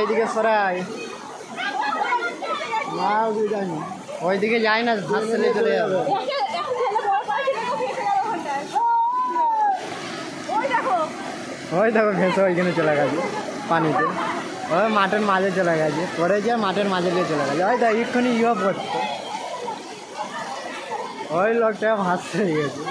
ওইদিকে সরাই না, ওইদিকে যাই না, হাত ছেলে চলে যাবে। ওই দেখো ভেসে ওইখানে চলে গেছে পানিতে, ওই মাঠের মাঝে চলে গেছে, পড়েছে মাঠের মাঝে দিয়ে চলে গেছে। ওই দেখ এক্ষুনি ইয়ে পড়ছে, ওই লোকটা ভাসতে গেছে।